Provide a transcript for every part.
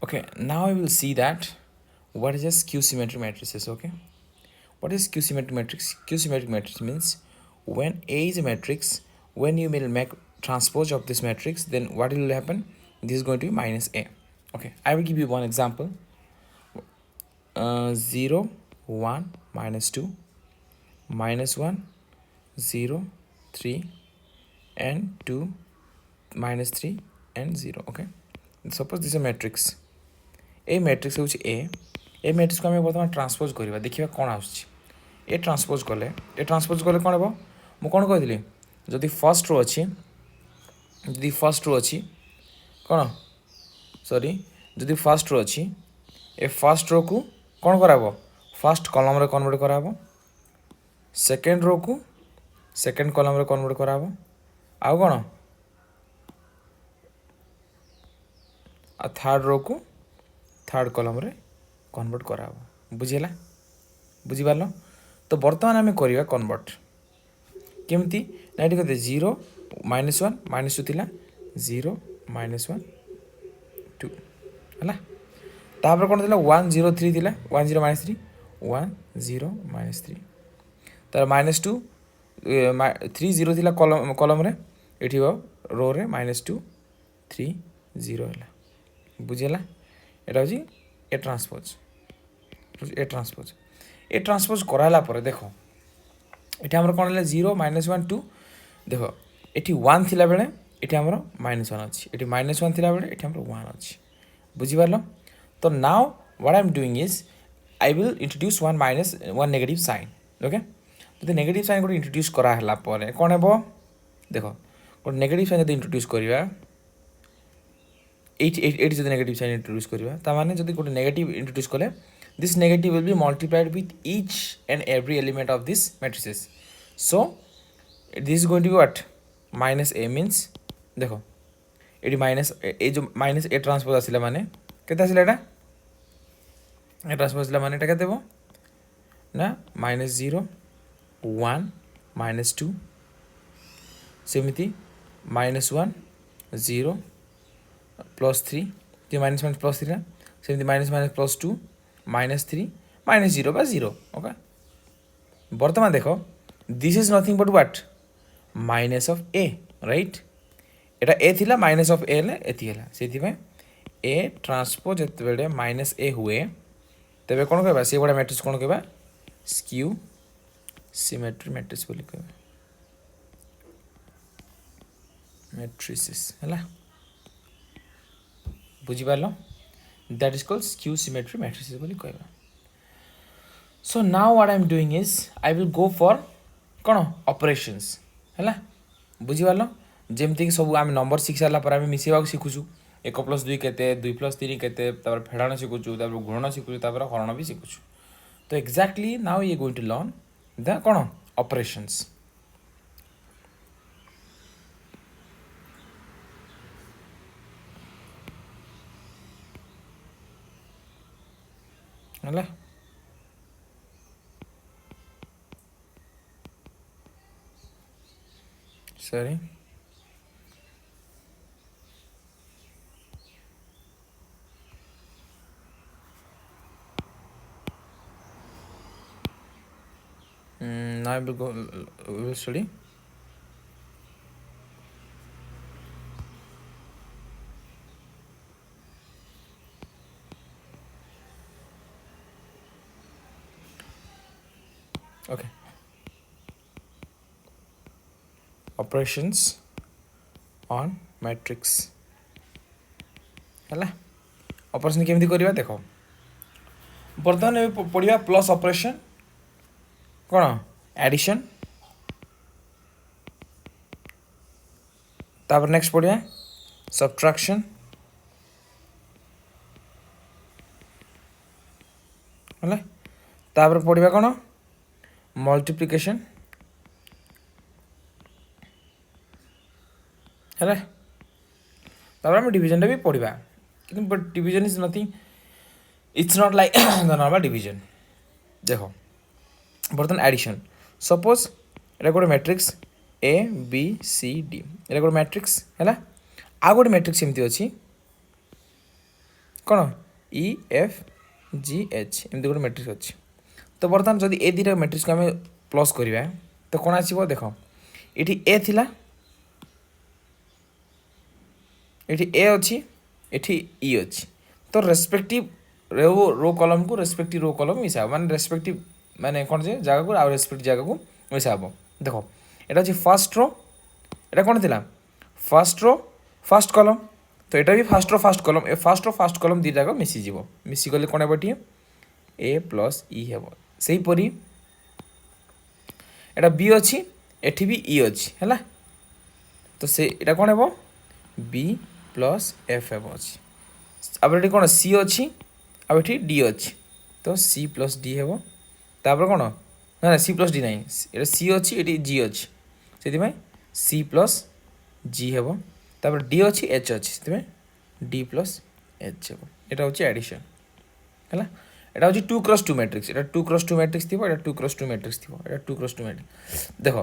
Okay, now I will see that what is a skew symmetry matrices. Okay, what is skew symmetry matrix? Skew symmetric matrix means when A is a matrix, when you will make transpose of this matrix, then what will happen? This is going to be minus A. Okay, I will give you one example. 0 1 minus 2 minus 1 0 3 and 2 minus 3 and 0. Okay, suppose this is a matrix. A matrix होउछि A matrix को आम बर्तमान transpose करवा देखिए कौन आसुछि A transpose कले कौन हे मु कौन कही जदि फर्स्ट रो अच्छी कौन सॉरी जदि फर्स्ट रो अच्छी ए फर्स्ट रो को कौन कराबो फर्स्ट कॉलम रे कन्वर्ट कराबो सेकेंड रो को सेकेंड कॉलम रे कन्वर्ट कराबो आउ कौन आ थर्ड रो को थर्ड कॉलम रे कन्वर्ट कराबो बुझिला बुझिपारल तो बर्तमान आम करवा कन्वर्ट केमती ना ये कहते 0 -1 -2 थिला 0 -1 2 है तापर कौन था 1 0 3 थिला 1 0 -3 1 0 -3 तार -2 3 0 थिला कॉलम रे एठी रो रे -2 3 0 है बुझेला एटा होची ए ट्रांसपोज कराला पर देखो ये आम कौन है 0 -1 2 देख ये 1 थिला बेले ये आम -1 अच्छी ये -1 थिला बेले ये आम 1 अच्छी बुझिपार तो now what I am doing is I will introduce one negative sign okay तो नेगेटिव साइन गोटे इंट्रोड्यूस कराला पर कौन हे देख गोटे नेगेटिव साइन जो इंट्रोड्यूस करवा ये जो नेगेटिव साइन इंट्रोड्यूस करवा ताने जब गोटे नेगेटिव इंट्रोड्यूस कले this negative will be multiplied with each and every element of this matrices. So this is going to be what minus a means देखो ये माइनस ए जो माइनस ए ट्रांसपोज आसिला माने केते आसिला एटा ए ट्रांसपोज आसिला माने एटा केते देबो ना -0 1 -2 सेमिति -1 0 +3 ये माइनस +3 ना सेमिति -2 -3 -0 बा 0 ओके बर्तमान देखो this is nothing but what minus of A right एटा ए थिला माइनस ऑफ ए ले एथि हला सेथि में ए ट्रांसपोज जते बेले माइनस ए हुए तबे कोन कहबा से बडा मैट्रिक्स कोन कहबा स्क्यू सिमेट्री मैट्रिक्स बोली कहबा मैट्रिसेस हला बुझि पारलो that is called skew symmetry matrices बोली कहबा so now what I am doing is I will go for कौन operations है बुझी पार जमती सब आम नंबर शिखि सारा पर आम मिसेवा शिखुचु 1 + 2 केते 2 + 3 केते फेड़ाण शिखुचु गुणन शिखुचु हरण भी शिखुचु तो एक्जाक्टली नाउ ये गोइंग टू लर्न द कौन operations है sorry now I will go we will study okay operations on matrix है ऑपरेशन केमती करवा देख बर्तमान पढ़ा प्लस ऑपरेशन कौन एडिशन तापर नेक्स्ट पढ़ा सब्ट्रैक्शन है तापर पढ़ा कौन मल्टीप्लिकेशन है तापर आम डिविजन भी पढ़ा कि but division is nothing it's not like the normal division देखो बर्तमान एडिशन सपोज ये गोटे matrix A B C D ये गोटे मैट्रिक्स है आ गोटे मैट्रिक्स एमती अच्छी କ'ଣ ଇ ଏଫ୍ ଜି ଏଚ୍ ଏମିତି ଗୋଟେ ମ୍ୟାଟ୍ରିକ୍ସ ଅଛି। ତ ବର୍ତ୍ତମାନ ଯଦି ଏ ଦୁଇଟା ମ୍ୟାଟ୍ରିକ୍ସକୁ ଆମେ ପ୍ଲସ୍ କରିବା ତ କ'ଣ ଆସିବ ଦେଖ, ଏଠି ଏ ଥିଲା, ଏଠି ଏ ଅଛି, ଏଠି ଇ ଅଛି। ତ ରେସ୍ପେକ୍ଟିଭ୍ रो କଲମ୍କୁ ରେସ୍ପେକ୍ଟିଭ୍ रो କଲମ୍ ମିଶା ହେବ, ମାନେ ରେସ୍ପେକ୍ଟିଭ୍ ମାନେ କ'ଣ ଯେ ଜାଗାକୁ ଆଉ ରେସ୍ପେକ୍ଟିଭ୍ ଜାଗାକୁ ମିଶା ହେବ। ଦେଖ এটা হচ্ছে ফার্স্ট রো, এটা কোণ লা ফার্স্ট রো ফার্স্ট কলম, তো এটা বি ফার্স্ট রো ফার্স্ট কলম, এ ফার্স্ট কলম দুই যাক মিশিযোগ, মিশিগলে কোণ হব টিয়ে এ প্লস ই হব। সেইপরি এটা বি অছি, এটি বি ই অছি হলা, তো সে এটা কোণ হব বি প্লস এফ হব অছি। তারপরে এটি কোণ সি অছি, আর এটি ডি অছি, তো সি প্লস ডি হব। তারপরে কোণ না না সি প্লস ডি নাই, এটা সি অছি, এটি জি অছি, ସେଥିପାଇଁ ସି ପ୍ଲସ୍ ଜି ହେବ। ତାପରେ ଡି ଅଛି ଏଚ୍ ଅଛି, ସେଥିପାଇଁ ଡି ପ୍ଲସ୍ ଏଚ୍ ହେବ। ଏଇଟା ହେଉଛି ଆଡ଼ିସନ୍ ହେଲା। এটা হচ্ছে 2x2 ম্যাট্রিক্স, এটা 2x2 ম্যাট্রিক্স থিব, এটা 2x2 ম্যাট্রিক্স থিব, এটা 2x2 ম্যাট্রিক্স। দেখ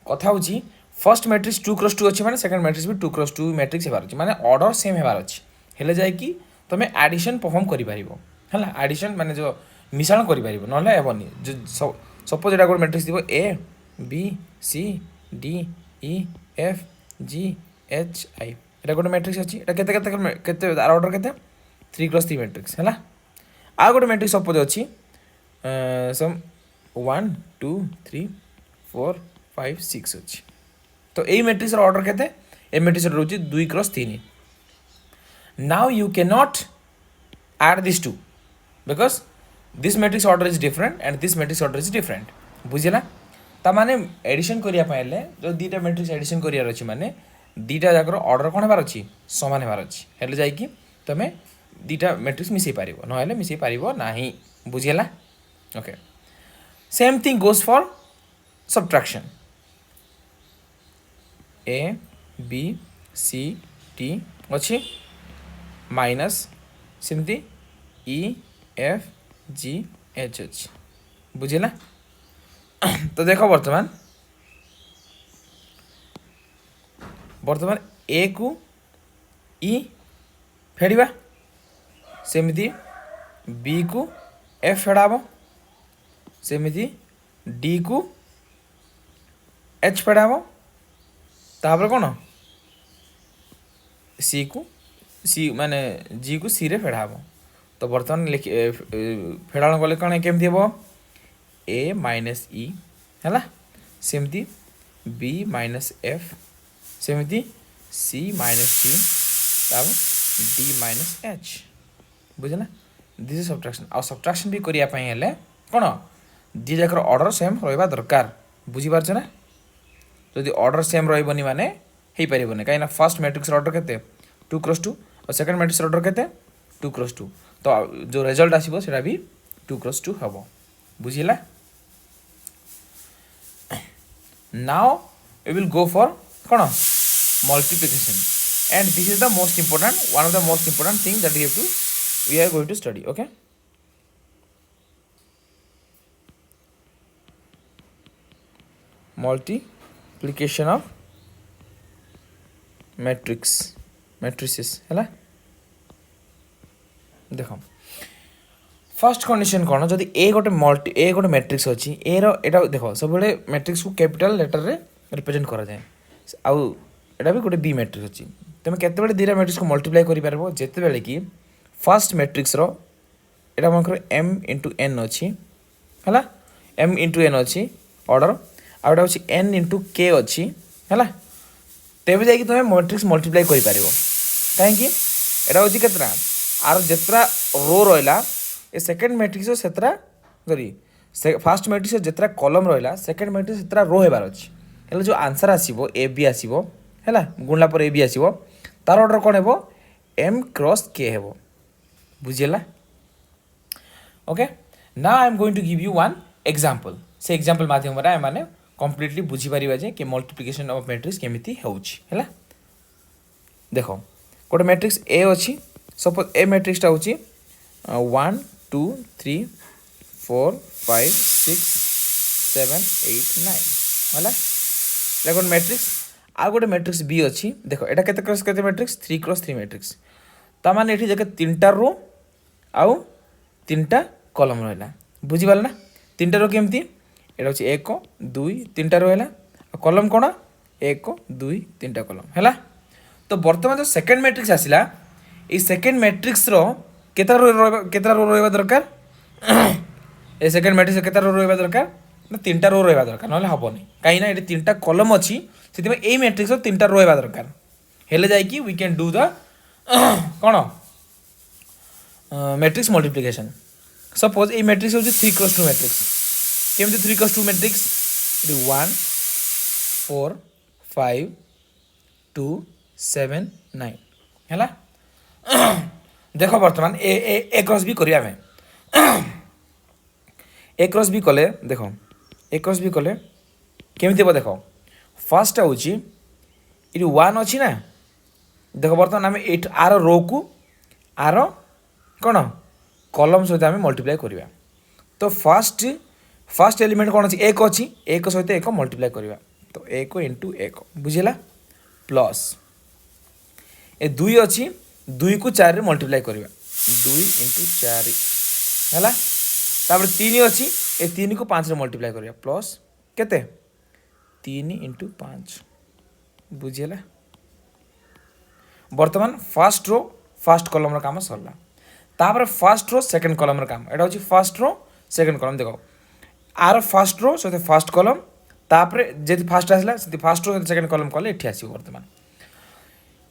কথা হচ্ছে ফার্স্ট ম্যাট্রিক্স 2x2 ଅଛି মানে সেকেন্ড ম্যাট্রিক্স भी 2x2 ম্যাট্রিক্স ହେବାର ଅଛି, ମାନେ ଅର୍ଡ଼ର ସେମ୍ ହେବାର ଅଛି, ହେଲେ ଯାଇକି ତୁମେ ଆଡ଼ିସନ୍ ପରଫର୍ମ କରିପାରିବ ହେଲା। ଆଡ଼ିସନ୍ ମାନେ ଯେଉଁ ମିଶାଣ କରିପାରିବ, ନହେଲେ ହେବନି। ସପୋଜ୍ ଏଇଟା ଗୋଟେ ମ୍ୟାଟ୍ରିକ୍ସ ଥିବ A B C D E F G H I, এটা গোটে ম্যাট্রিক্স ଅଛି, এটা କେତେ କେତେ କେତେ ତାର ଅର୍ଡ଼ର କେତେ 3x3 ମ୍ୟାଟ୍ରିକ୍ସ ହେଲା। ଆଉ ଗୋଟେ ମ୍ୟାଟ୍ରିକ୍ସ ସପୋଜ୍ ଅଛି ସମ୍ 1 2 3 4 5 6 ଅଛି, ତ ଏଇ ମ୍ୟାଟ୍ରିକ୍ସର ଅର୍ଡ଼ର କେତେ, ଏ ମ୍ୟାଟ୍ରିକ୍ସର ରହୁଛି 2x3। Now you can't add these two because this matrix order is different and this matrix order is different, ବୁଝିଲା। ତାମାନେ ଏଡ଼ିସନ୍ କରିବା ପାଇଁ ହେଲେ ଯଦି ଦୁଇଟା ମ୍ୟାଟ୍ରିକ୍ସ ଏଡ଼ିସନ୍ କରିବାର ଅଛି ମାନେ ଦୁଇଟା ଯାକର ଅର୍ଡ଼ର କ'ଣ ହେବାର ଅଛି, ସମାନ ହେବାର ଅଛି, ହେଲେ ଯାଇକି ତୁମେ ଦୁଇଟା ମ୍ୟାଟ୍ରିକ୍ସ ମିଶାଇ ପାରିବ, ନହେଲେ ମିଶାଇ ପାରିବ ନାହିଁ, ବୁଝିଲା। Okay, same thing goes for subtraction. A B C T ଅଛି ମାଇନସ୍ ସେମିତି ଇ ଏଫ୍ ଜି ଏଚ୍ ଅଛି, ବୁଝିଲା। तो देख बर्तमान ए को ई फेड़ा, सेमती बी को एफ फेड़ाब, सेमती डी को एच फेड़ाब, तापर कौन सी को सी माने जी को सी रे फेड़ाब। तो बर्तमान फेड़ाण गले कौन केमती हे ए माइनस इ है, सेमती बी माइनस एफ, सेमती सी माइनस डी, तापर डी माइनस एच, बुझला। This is subtraction. आ सब्ट्रैक्शन भी करिया पई हेले कोन दी जाकर ऑर्डर सेम रहबा दरकार, बुझी पारछ ना। जदि ऑर्डर सेम रहबनी माने हेई परिबनी, काई ना फर्स्ट मैट्रिक्स ऑर्डर केते 2x2 और सेकंड मैट्रिक्स ऑर्डर केते 2x2, तो जो रिजल्ट आसीबो सेटा भी 2x2 हबो, बुझिला। Now we will go for multiplication, and this is the most important, one of the most important thing that we are going to study. Okay, multiplication of matrices है। देख first condition कौन, जदि ए गोटे matrix अच्छी ए रो देख सब matrix को capital letter रे रिप्रेजेंट करा जाए, आउ एटा भी गोटे बी मैट्रिक्स अच्छी, तुम केते दीटा मैट्रिक्स को मल्टीप्लाई कर पार जिते बेले कि फर्स्ट मैट्रिक्स रो एटा मनकर एम इंटू एन अच्छी है, एम इंटू एन अच्छी ऑर्डर, आउटा हूँ एन इंटू के अच्छी है, तेज जाकि तुम मैट्रिक्स मल्टीप्लाई कर पार कहीं एटा हूँ केतटा आर जितना रो रहा ए सेकेंड मैट्रिक्स सेतरा सॉरी फर्स्ट मैट्रिक्स जितना कॉलम रहा सेकेंड मैट्रिक्स सेतरा रो होबार अच्छी, हेल्ले जो आंसर आसो ए बी आसो है गुणला पर ए बी आसो, तार ऑर्डर कौन है एम क्रॉस के है, बुझेला। Okay, now I am going to give you one example, से एग्जांपल माध्यम रे माने कंप्लीटली बुझी परिबा जे कि मल्टीप्लिकेशन ऑफ मैट्रिक्स केमिति होउची हैला। देखो गोटे मैट्रिक्स ए अच्छी, सपोज ए मैट्रिक्सटा होची 1 2 3 4 5 6 7 8 9 है, मैट्रिक्स। आ गोटे मैट्रिक्स बी अच्छी, देख एटा केते क्रॉस केते मैट्रिक्स 3x3 मैट्रिक्स, ता माने एठी देखे 3टा रो आउ 3टा कॉलम रहला बुझिबाल ना 3टा रो केमती एटा होची 1 2 3टा रो हैला कॉलम कोन 1 2 3टा कॉलम हैला तो वर्तमान जो सेकंड मैट्रिक्स आसिला ए सेकंड मैट्रिक्स रो केता रो रहबा दरकार ए सेकंड मैट्रिक्स केता रो रहबा दरकार ना 3टा रो रहबा दरकार नले हबोनी काई ना एटी 3टा कॉलम अछि सेति में ए मैट्रिक्स रो 3टा रो रहबा दरकार हेले जाय कि वी कैन डू द कोन matrix multiplication suppose a matrix होची 3x2 मैट्रिक्स केमति 3x2 मैट्रिक्स 1 4 5 2 7 9 हैला देखो वर्तमान ए क्रॉस बी करिया में ए क्रॉस बी कले देखो ए क्रॉस बी कले केमति बा देखो फर्स्ट होची इडी 1 अछि ना देखो वर्तमान आम एट आर रो को आर कौन कॉलम सहित आम मल्टीप्लाई करिया तो फर्स्ट एलिमेंट कौन अच्छी एक अच्छी एक सहित एक मल्टीप्लाई करिया तो एक इंटू एक बुझेला प्लस ए दुई अच्छी दुई को 4 रे मल्टीप्लाई करिया 2 इंटू 4 हैला तापर 3 अच्छी ए 3 को 5 रे मल्टीप्लाई करिया प्लस केते 3 इंटू 5 बुझेला वर्तमान first row first column row काम सरला तापर first row second column row काम एटा होची फर्स्ट रो सेकंड कॉलम देखो आर फर्स्ट रो सहित फर्स्ट कॉलम तापर जेति फर्स्ट आसला सेति फर्स्ट रो सेकंड कॉलम कले एठी आसी वर्तमान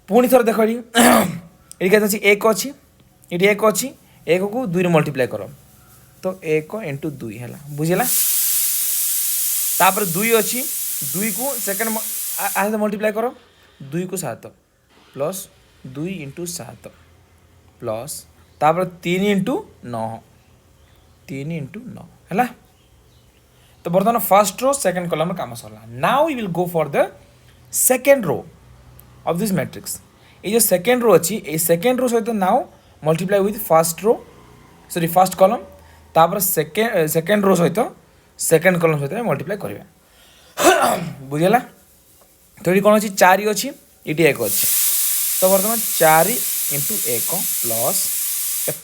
पुनी थर देखो एठी केते अछि एक अछि एठी एक अछि एक को 2 रे मल्टीप्लाई करो तो 1 * 2 हैला बुझिला तापर 2 अछि 2 को सेकंड आसे मल्टीप्लाई करो 2 को 7 प्लस 2 इंटू 7 प्लस तापर 3 इंटू 9 3 इंटू 9 हैला तो बर्तमान फर्स्ट रो सेकंड कॉलम काम सरला now we will go for the second row of this matrix ये जो सेकंड रो अछि ए सेकंड रो सहित now multiply with first row sorry first column तापर सेकंड रो सहित सेकंड कॉलम सहित मल्टीप्लाई करिया बुझिला तो ये कोन अछि 4 अछि इटी 1 अछि तो वर्तमान 4 इंटू 1 प्लस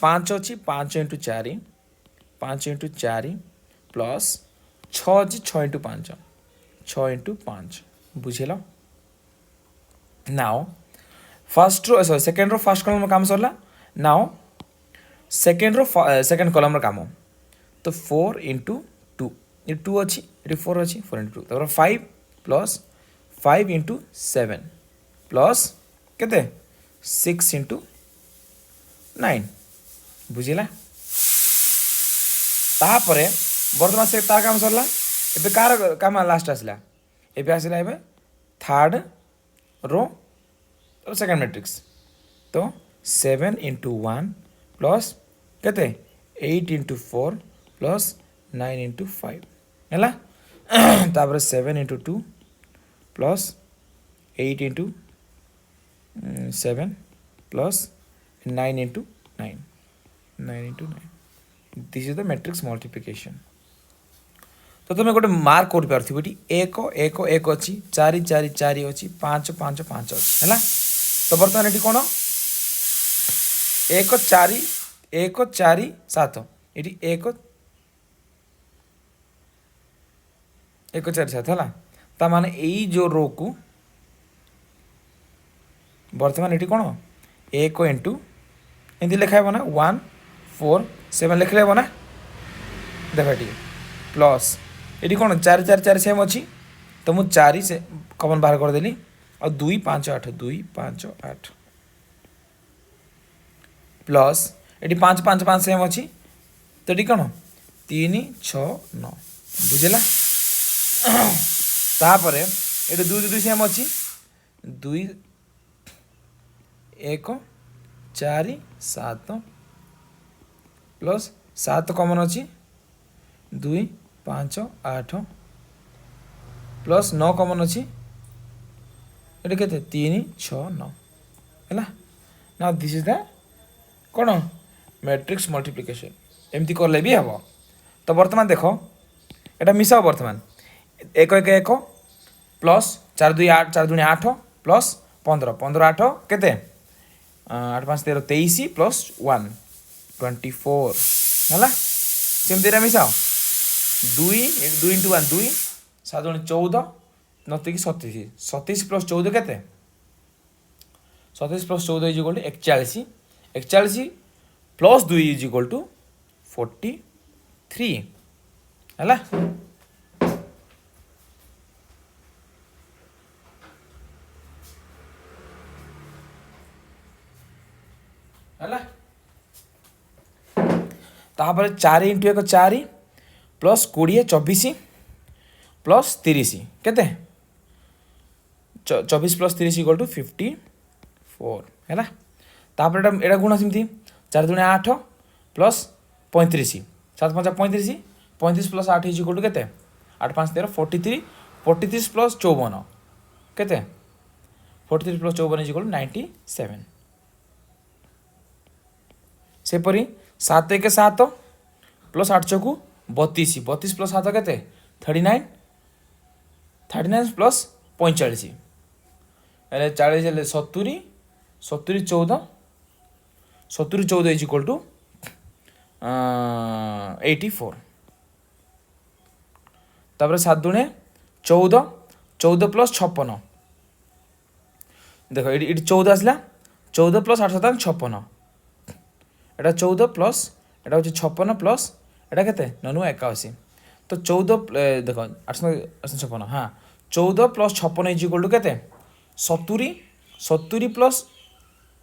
5 अच्छी 5 इंटू 4 5 इंटू 4 प्लस 6 अच्छी 6 इंटू 5 6 इंटू 5 बुझेल now first row sorry second row first column काम सरला now second row second column काम तो 4 इंटू 2 ये 2 अच्छी ये 4 अच्छी 4 इंटू 2 तापर 5 प्लस 5 इंटू 7 प्लस केते 6 इंटू 9 बुझिला तापरे वर्तमान से तार काम सरला एबे कार काम लास्ट आसला एबे आसला एबे थर्ड रो सेकंड मैट्रिक्स तो 7 इंटू 1 प्लस केते 8 इंटू 4 प्लस 9 इंटू 5 हैला तापरे 7 into 2 plus 8 into 7 plus 9 into 9 9 into 9 this is the matrix multiplication तो तुम गोटे मार्क कर पार्थि एटी 1 1 1 अच्छी 4 4 4 अच्छी 5 5 5 अच्छी है तो बर्तमान ये कौन 1 4 1 4 7 ये 1 1 4 7 है ता माने यही जो रो को बर्तमान ये कौन 1 इंटू एमती लिखा है ना 1 4 7 लिखले ना देख टी प्लस ये कौन 4 4 4 सेम अच्छी तो मुझे 4 से कमन बाहर करदेली और 2 5 8 2 5 8 प्लस ये 5 5 5 सेम अच्छी तो ये कौन 3 6 9 बुझेला तापर ये 2 2 सेम अच्छी 2 1 4 7 प्लस 7 कमन अच्छी 2 5 8 प्लस 9 कमन अच्छी ये के 3 6 9 है ना दिस इज द कौन मैट्रिक्स मल्टीप्लिकेशन एमती कले भी हम तो बर्तमान देख एटा मिसाओ बर्तमान 1 1 1 प्लस 4 2 8 4 2 8 प्लस 15 15 8 केते आठ पाँच 13 23 प्लस 1 24 है सेमती मिसाओ 2 इंटू 1 2 7 गुणे 14 नतीक 37 37 प्लस 14 केते 37 plus 14 is equal to 41 41 plus 2 is equal to 43 है तापर 4 इंटू 1 4 प्लस 20 24 प्लस 30 केते 24 प्लस 30 इक्वल टू 54 है तापर एटा गुण सेमती 4 दुणे 8 plus 35 7 5 35 35 plus 8 is equal to केते 8 5 13 43 43 प्लस 54 केते 43 प्लस 54 इज इक्वल टू 97 सेपरी 7 1 7 प्लस 8 चौकू 32 32 प्लस 7 केते 39 39 प्लस 45 एले 40 हेले 70 70 14 70 14 इज इक्वल टू 84 तापर 7 दुणे 14 14 प्लस 56 देखो ये 14 आसला 14 प्लस 8 7 56 एटा 14 प्लस एटा होची 56 प्लस एटा केते 9 81 तो 14 देखो 856 हाँ 14 प्लस 56 इज इक्वल टू केते 70 70 प्लस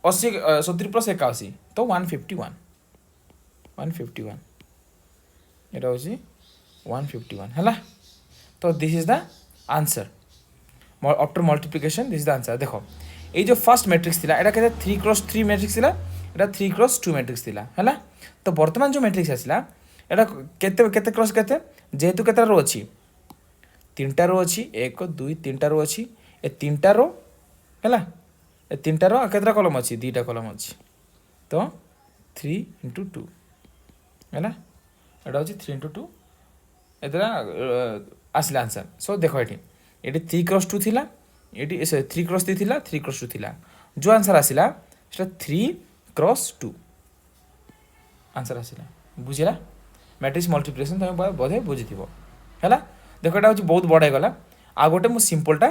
80 70 प्लस 81 तो 151 151 एटा होची 151 है तो this is the answer after multiplication this is the answer देखो ये जो फर्स्ट मैट्रिक्स थिला एटा केते 3x3 मैट्रिक्स थिला एटा 3x2 मैट्रिक्स थिला है तो वर्तमान जो मैट्रिक्स आसला एटा केते केते क्रॉस केते जेहेतु केते रो अछि 3टा रो अछि 1 2 3टा रो अछि ए 3टा रो हैला ए 3टा रो केतरा कॉलम अछि 2टा कॉलम अछि तो 3 into 2 हैला एटा अछि 3 into 2 एतरा आसला आंसर सो देखो एटी 3x2 थिला एटी 3x3 थिला 3x2 थिला जो आंसर आसिला सेटा 3x2 आंसर आसिला बुझिला मैट्रिक्स मल्टीप्लिकेशन तुम बोधे बुझी है देखो ये हूँ बहुत बड़ा गला आ गोटे मु सिंपलटा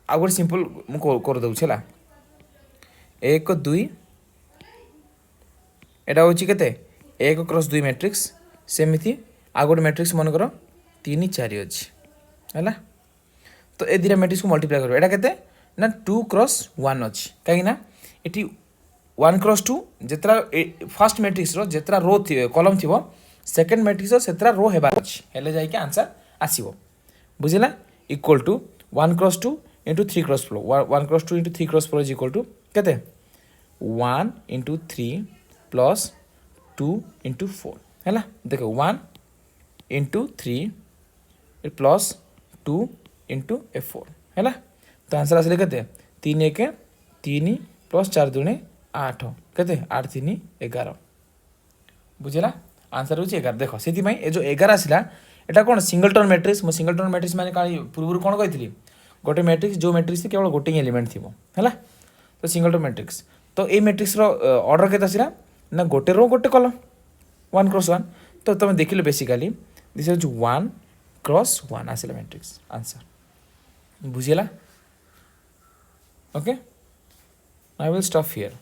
आ गोटे सिंपल कर दूसरी है 1 2 एटा हूँ केते 1x2 मैट्रिक्स सेमती आ गोटे मैट्रिक्स मन कर 3 4 अच्छी है तो ए दुटा मैट्रिक्स को मल्टीप्लाई कर एटा केते ना 2x1 अच्छी कहीं ये 1x2 जितना फर्स्ट मैट्रिक्स रो जितना रो कॉलम थी सेकेंड मैट्रिक्स रो सेतरा रो हेबार अछि हेले जाय के आंसर आसीबो बुझिला equal to 1x2 into 3x4 1x2 into 3x4 is equal to केते 1 into 3 plus 2 into 4 हैला देखो 1 into 3 plus 2 into 4 हैला तो आंसर आसले केते 3 1 3 plus 4 दुणे 8 केते 8 3 11 बुझिला आंसर होची 11 देखो सेति भाई ए जो 11 आसिला एटा कोन सिंगलटन मैट्रिक्स मो सिंगलटन मैट्रिक्स माने काली पूर्व कोन कहितली गोटे मैट्रिक्स जो मैट्रिक्स केवल गोटे एलिमेंट थिबो हैला तो सिंगलटन मैट्रिक्स तो ए मैट्रिक्स रो ऑर्डर केता आसिला ना गोटे रो गोटे कॉलम 1 क्रॉस 1 तो तुम देखिले बेसिकली दिस इज 1 क्रॉस 1 आसिला मैट्रिक्स आंसर बुझिला okay I will stop here